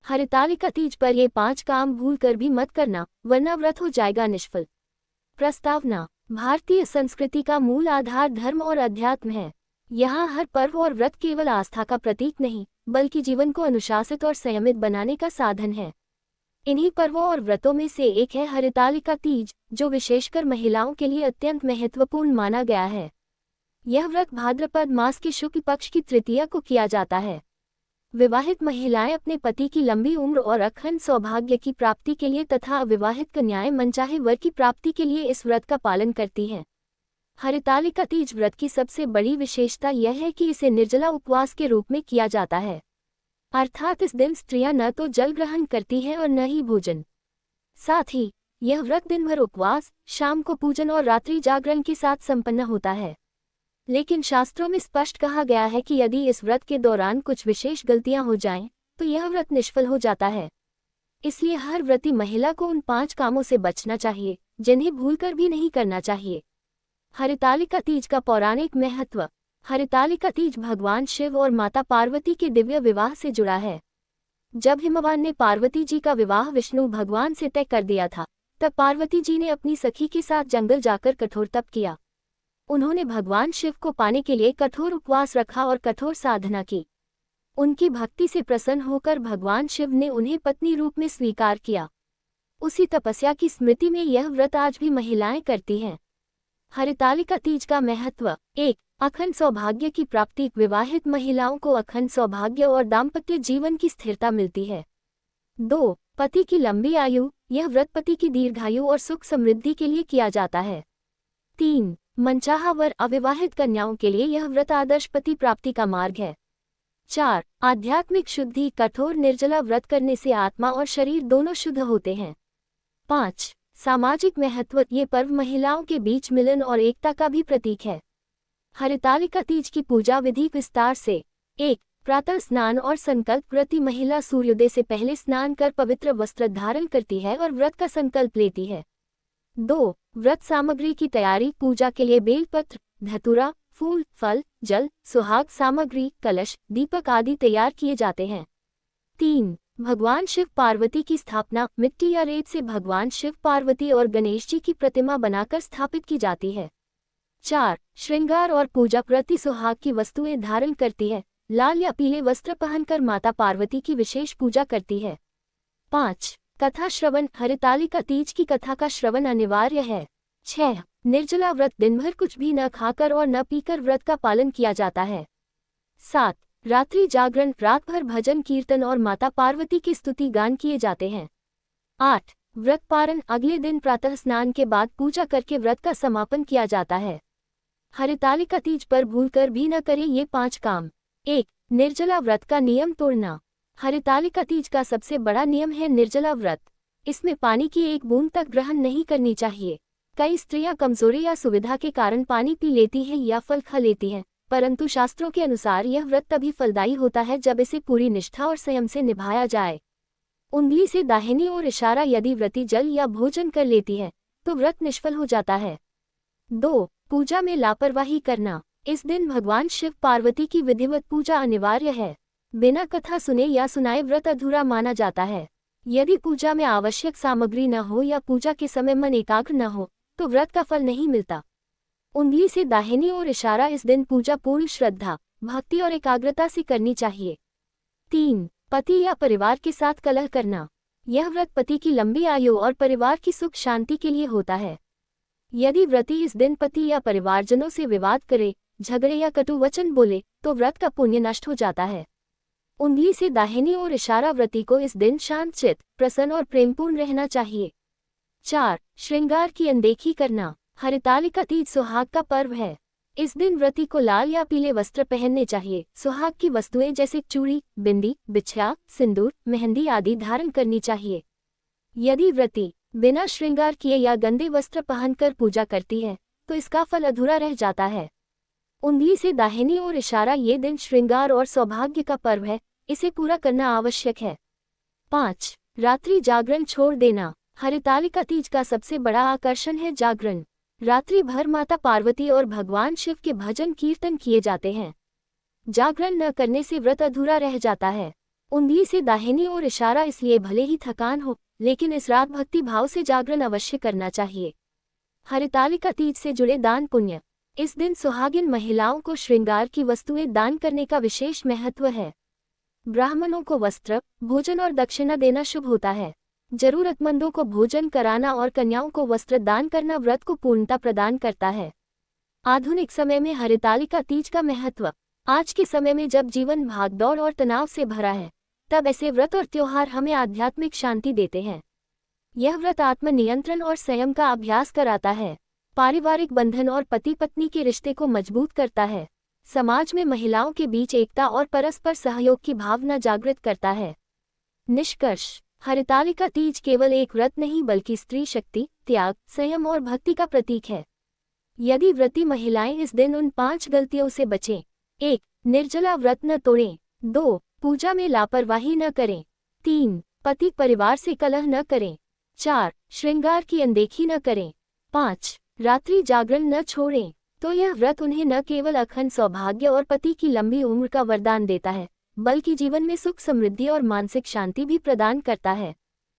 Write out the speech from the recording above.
हरितालिका तीज पर ये 5 काम भूल कर भी मत करना, वरना व्रत हो जाएगा निष्फल। प्रस्तावना। भारतीय संस्कृति का मूल आधार धर्म और अध्यात्म है। यहाँ हर पर्व और व्रत केवल आस्था का प्रतीक नहीं, बल्कि जीवन को अनुशासित और संयमित बनाने का साधन है। इन्हीं पर्वों और व्रतों में से एक है हरितालिका तीज, जो विशेषकर महिलाओं के लिए अत्यंत महत्वपूर्ण माना गया है। यह व्रत भाद्रपद मास के शुक्ल पक्ष की तृतीया को किया जाता है। विवाहित महिलाएं अपने पति की लंबी उम्र और अखंड सौभाग्य की प्राप्ति के लिए तथा अविवाहित कन्याएं मनचाहे वर की प्राप्ति के लिए इस व्रत का पालन करती हैं। हरितालिका तीज व्रत की सबसे बड़ी विशेषता यह है कि इसे निर्जला उपवास के रूप में किया जाता है, अर्थात इस दिन स्त्रियां न तो जल ग्रहण करती हैं और न ही भोजन। साथ ही यह व्रत दिन भर उपवास, शाम को पूजन और रात्रि जागरण के साथ संपन्न होता है। लेकिन शास्त्रों में स्पष्ट कहा गया है कि यदि इस व्रत के दौरान कुछ विशेष गलतियां हो जाएं, तो यह व्रत निष्फल हो जाता है। इसलिए हर व्रती महिला को उन 5 कामों से बचना चाहिए, जिन्हें भूलकर भी नहीं करना चाहिए। हरितालिका तीज का पौराणिक महत्व। हरितालिका तीज भगवान शिव और माता पार्वती के दिव्य विवाह से जुड़ा है। जब हिमवान ने पार्वती जी का विवाह विष्णु भगवान से तय कर दिया था, तब पार्वती जी ने अपनी सखी के साथ जंगल जाकर कठोर तप किया। उन्होंने भगवान शिव को पाने के लिए कठोर उपवास रखा और कठोर साधना की। उनकी भक्ति से प्रसन्न होकर भगवान शिव ने उन्हें पत्नी रूप में स्वीकार किया। उसी तपस्या की स्मृति में यह व्रत आज भी महिलाएं करती हैं। हरितालिका तीज का महत्व। 1. अखंड सौभाग्य की प्राप्ति। विवाहित महिलाओं को अखंड सौभाग्य और दाम्पत्य जीवन की स्थिरता मिलती है। 2. पति की लंबी आयु। यह व्रत पति की दीर्घायु और सुख समृद्धि के लिए किया जाता है। 3. मनचाहा वर। अविवाहित कन्याओं के लिए यह व्रत आदर्श पति प्राप्ति का मार्ग है। 4. आध्यात्मिक शुद्धि। कठोर निर्जला व्रत करने से आत्मा और शरीर दोनों शुद्ध होते हैं। 5. सामाजिक महत्व। ये पर्व महिलाओं के बीच मिलन और एकता का भी प्रतीक है। हरितालिका तीज की पूजा विधि विस्तार से। 1. प्रातः स्नान और संकल्प। व्रती महिला सूर्योदय से पहले स्नान कर पवित्र वस्त्र धारण करती है और व्रत का संकल्प लेती है। 2. व्रत सामग्री की तैयारी। पूजा के लिए बेलपत्र, धतूरा, फूल, फल, जल, सुहाग सामग्री, कलश, दीपक आदि तैयार किए जाते हैं। 3. भगवान शिव पार्वती की स्थापना। मिट्टी या रेत से भगवान शिव पार्वती और गणेश जी की प्रतिमा बनाकर स्थापित की जाती है। 4. श्रृंगार और पूजा। व्रती सुहाग की वस्तुएं धारण करती है, लाल या पीले वस्त्र पहनकर माता पार्वती की विशेष पूजा करती है। 5. कथा श्रवण। हरितालिका तीज की कथा का श्रवण अनिवार्य है। 6. निर्जला व्रत। दिन भर कुछ भी न खाकर और न पीकर व्रत का पालन किया जाता है। 7. रात्रि जागरण। रात भर भजन कीर्तन और माता पार्वती की स्तुति गान किए जाते हैं। 8. व्रत पारण। अगले दिन प्रातः स्नान के बाद पूजा करके व्रत का समापन किया जाता है। हरितालिका तीज पर भूलकर भी न करें ये 5 काम। 1. निर्जला व्रत का नियम तोड़ना। हरितालिका तीज का सबसे बड़ा नियम है निर्जला व्रत। इसमें पानी की एक बूंद तक ग्रहण नहीं करनी चाहिए। कई स्त्रियां कमजोरी या सुविधा के कारण पानी पी लेती हैं या फल खा लेती हैं, परंतु शास्त्रों के अनुसार यह व्रत तभी फलदायी होता है जब इसे पूरी निष्ठा और संयम से निभाया जाए। उंगली से दाहिनी ओर इशारा। यदि व्रती जल या भोजन कर लेती है तो व्रत निष्फल हो जाता है। 2. पूजा में लापरवाही करना। इस दिन भगवान शिव पार्वती की विधिवत पूजा अनिवार्य है। बिना कथा सुने या सुनाए व्रत अधूरा माना जाता है। यदि पूजा में आवश्यक सामग्री न हो या पूजा के समय मन एकाग्र न हो तो व्रत का फल नहीं मिलता। उंगली से दाहिनी ओर इशारा। इस दिन पूजा पूर्ण श्रद्धा, भक्ति और एकाग्रता से करनी चाहिए। 3. पति या परिवार के साथ कलह करना। यह व्रत पति की लंबी आयु और परिवार की सुख शांति के लिए होता है। यदि व्रती इस दिन पति या परिवारजनों से विवाद करे, झगड़े या कटु वचन बोले तो व्रत का पुण्य नष्ट हो जाता है। उंगली से दाहिनी ओर इशारा। व्रती को इस दिन शांत चित्त, प्रसन्न और प्रेमपूर्ण रहना चाहिए। 4. श्रृंगार की अनदेखी करना। हरितालिका तीज सुहाग का पर्व है। इस दिन व्रती को लाल या पीले वस्त्र पहनने चाहिए। सुहाग की वस्तुएं जैसे चूड़ी, बिंदी, बिछिया, सिंदूर, मेहंदी आदि धारण करनी चाहिए। यदि व्रती बिना श्रृंगार किए या गंदे वस्त्र पहनकर पूजा करती है तो इसका फल अधूरा रह जाता है। उंगली से दाहिनी ओर इशारा। ये दिन श्रृंगार और सौभाग्य का पर्व है, इसे पूरा करना आवश्यक है। 5. रात्रि जागरण छोड़ देना। हरितालिका तीज का सबसे बड़ा आकर्षण है जागरण। रात्रि भर माता पार्वती और भगवान शिव के भजन कीर्तन किए जाते हैं। जागरण न करने से व्रत अधूरा रह जाता है। उंगली से दाहिनी ओर इशारा इसलिए भले ही थकान हो, लेकिन इस रात भक्ति भाव से जागरण अवश्य करना चाहिए। हरितालिका तीज से जुड़े दान पुण्य। इस दिन सुहागिन महिलाओं को श्रृंगार की वस्तुएं दान करने का विशेष महत्व है। ब्राह्मणों को वस्त्र, भोजन और दक्षिणा देना शुभ होता है। जरूरतमंदों को भोजन कराना और कन्याओं को वस्त्र दान करना व्रत को पूर्णता प्रदान करता है। आधुनिक समय में हरितालिका तीज का महत्व। आज के समय में जब जीवन भागदौड़ और तनाव से भरा है, तब ऐसे व्रत और त्योहार हमें आध्यात्मिक शांति देते हैं। यह व्रत आत्मनियंत्रण और संयम का अभ्यास कराता है, पारिवारिक बंधन और पति पत्नी के रिश्ते को मजबूत करता है, समाज में महिलाओं के बीच एकता और परस्पर सहयोग की भावना जागृत करता है। निष्कर्ष, हरितालिका तीज केवल एक व्रत नहीं बल्कि स्त्री शक्ति, त्याग, संयम और भक्ति का प्रतीक है। यदि व्रती महिलाएं इस दिन उन 5 गलतियों से बचें: 1. निर्जला व्रत न तोड़ें। 2. पूजा में लापरवाही न करें। 3. पति परिवार से कलह न करें। 4. श्रृंगार की अनदेखी न करें। 5. रात्रि जागरण न छोड़ें, तो यह व्रत उन्हें न केवल अखंड सौभाग्य और पति की लंबी उम्र का वरदान देता है, बल्कि जीवन में सुख, समृद्धि और मानसिक शांति भी प्रदान करता है।